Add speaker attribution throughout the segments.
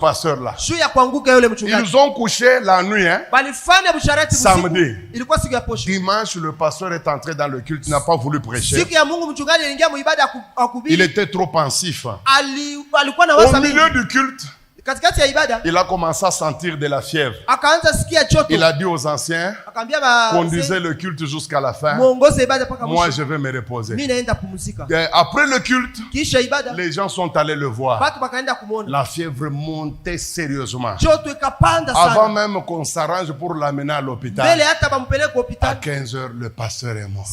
Speaker 1: pasteur là.
Speaker 2: Ils
Speaker 1: ont couché la nuit, hein? Samedi. Dimanche, le pasteur est entré dans le culte, il n'a pas voulu prêcher. Il était trop pensif. Au milieu du culte, il a commencé à sentir de la fièvre. Il a dit aux anciens, conduisez le culte jusqu'à la fin. Moi, je vais me reposer. Après le culte, les gens sont allés le voir. La fièvre montait sérieusement. Avant même qu'on s'arrange pour l'amener à l'hôpital, à 15 heures, le pasteur est mort.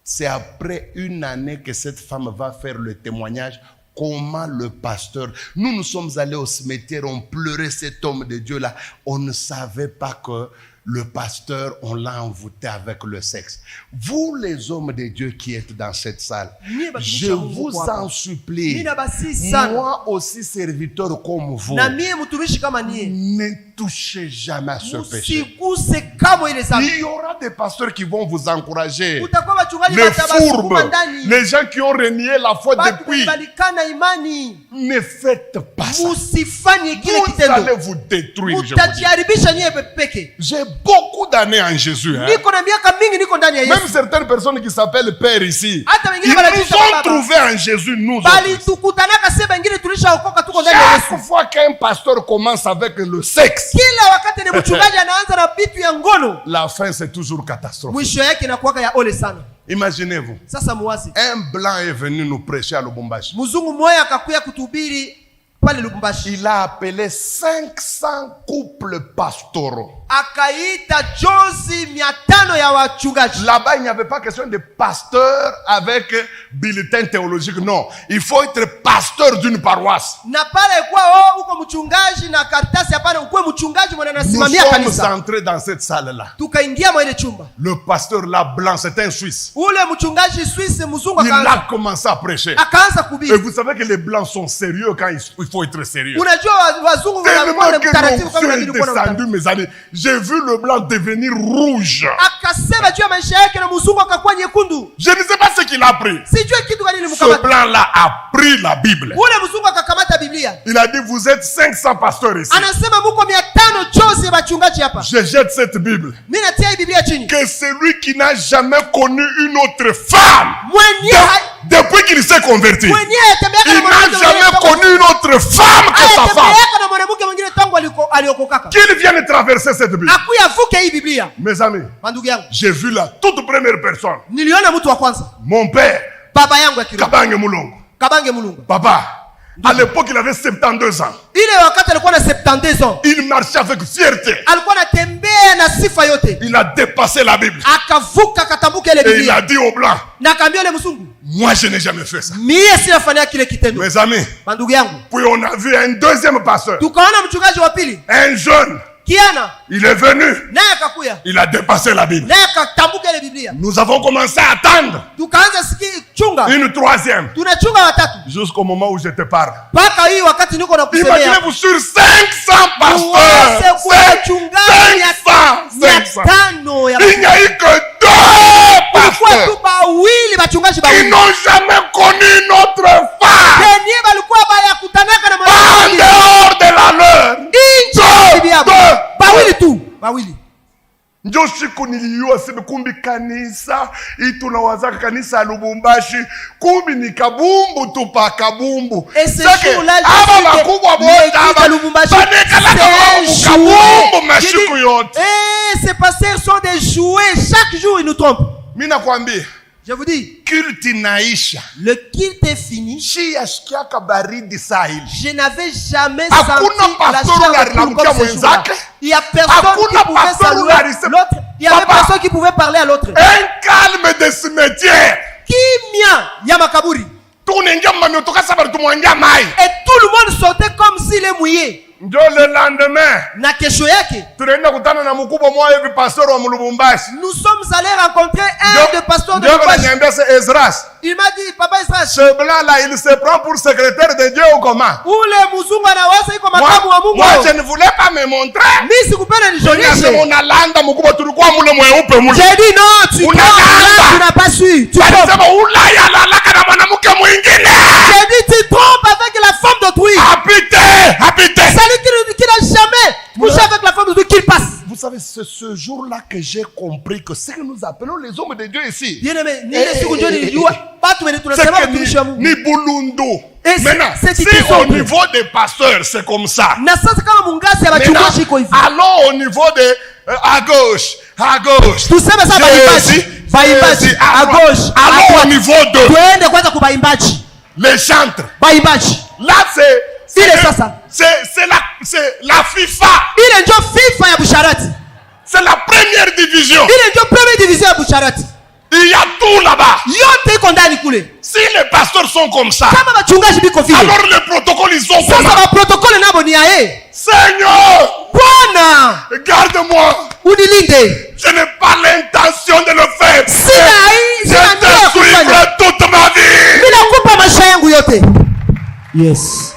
Speaker 1: C'est après une année que cette femme va faire le témoignage. Comment le pasteur... Nous sommes allés au cimetière, on pleurait cet homme de Dieu là. On ne savait pas que le pasteur, on l'a envoûté avec le sexe. Vous les hommes de Dieu qui êtes dans cette salle, je vous en supplie, moi aussi serviteur comme vous, ne touchez jamais à ce péché. Il y aura des pasteurs qui vont vous encourager. Les fourbes, les gens qui ont renié la foi depuis. Ne faites pas ça. Vous allez vous détruire. J'ai beaucoup d'années en Jésus. Hein? Même certaines personnes qui s'appellent Père ici, ils nous ont trouvés en Jésus, nous autres. Chaque fois qu'un pasteur commence avec le sexe, la fin c'est toujours catastrophique. Imaginez-vous, un blanc est venu nous prêcher à Lubumbashi. Il a appelé 500 couples pastoraux. Là-bas, il n'y avait pas question de pasteur avec bulletin théologique. Non, il faut être pasteur d'une paroisse. Nous sommes entrés dans cette salle-là. Le pasteur là blanc, c'est un Suisse. Il a commencé à prêcher. Et vous savez que les blancs sont sérieux quand il faut être sérieux. Tellement que l'onction est descendue, mes amis. J'ai vu le blanc devenir rouge. Je ne sais pas ce qu'il a pris. Ce blanc-là a pris la Bible. Il a dit, vous êtes 500 pasteurs ici. Je jette cette Bible. Que celui qui n'a jamais connu une autre femme, depuis qu'il s'est converti, il n'a jamais connu une autre femme que sa femme. Qu'il vienne traverser cette Bible. Mes amis, j'ai vu la toute première personne. Mon père, Kabange Mulongo. Papa, à l'époque il avait 72 ans. Il marchait avec fierté. Il a dépassé la Bible. Et il a dit aux Blancs, moi je n'ai jamais fait ça. Mes amis, puis on a vu un deuxième pasteur, un jeune. Il est venu. Il a dépassé la Bible. Nous avons commencé à attendre une troisième. Jusqu'au moment où je te parle. Imaginez-vous sur 500 pasteurs. 500. Il n'y a eu que 2 pasteurs qui n'ont jamais connu une autre femme en dehors de la leur. Ndio siku niliyua sema kumbi kanisa itunawazaka kanisa ya Lubumbashi kumbi ni kabumbu tu pa kabumbu. Sake aba bakubwa bote aba banekalaka kabumbu mashiku yote.
Speaker 2: Ces pasteurs sont des jouets, chaque jour ils nous trompent.
Speaker 1: Mimi nakwambia,
Speaker 2: je vous dis,
Speaker 1: culte naisha.
Speaker 2: Le culte est fini.
Speaker 1: Je
Speaker 2: n'avais jamais senti la chaleur comme ce jour-là. Il y a personne qui pouvait saluer l'autre. Il y avait personne qui pouvait parler à l'autre.
Speaker 1: Un calme de cimetière.
Speaker 2: Kimia yamakaburi. Et tout le monde sortait comme s'il est mouillé.
Speaker 1: Ndio le lendemain,
Speaker 2: na kesho yake
Speaker 1: tunaenda kutana na mkubwa mmoja hivi pastor wa Lubumbashi.
Speaker 2: Nous sommes allés rencontrer un des pasteurs de Lubumbashi. Il m'a dit, papa Esdras,
Speaker 1: ce blanc là, il se prend pour secrétaire de Dieu ou comment?
Speaker 2: Ule mzungu anawaza iko makamu wa Mungu.
Speaker 1: Moi je ne voulais pas me montrer.
Speaker 2: Mimi sikupenda nijionyeshe.
Speaker 1: Unalanda mkubwa, tulikuwa mule mweupe mule.
Speaker 2: J'ai dit non, tu n'as pas su. Tu
Speaker 1: sema ulaya lalaka na mwanamke mwingine.
Speaker 2: J'ai dit tu trompes avec la femme d'autrui.
Speaker 1: Après savez, c'est ce jour-là que j'ai compris que ce que nous appelons les hommes de Dieu ici,
Speaker 2: c'est que
Speaker 1: ni Bulundu. Maintenant, si au niveau des pasteurs, c'est comme ça. Maintenant, allons au niveau de à gauche. Jésus, à gauche. Allons au niveau de les chantres. Là, c'est la FIFA. C'est la première division. Il y a tout là-bas. Si les pasteurs sont comme ça, alors les protocoles ils sont comme ça. Seigneur, garde-moi. Je n'ai pas l'intention de le faire. Je te suivrai toute ma vie.
Speaker 2: Yes.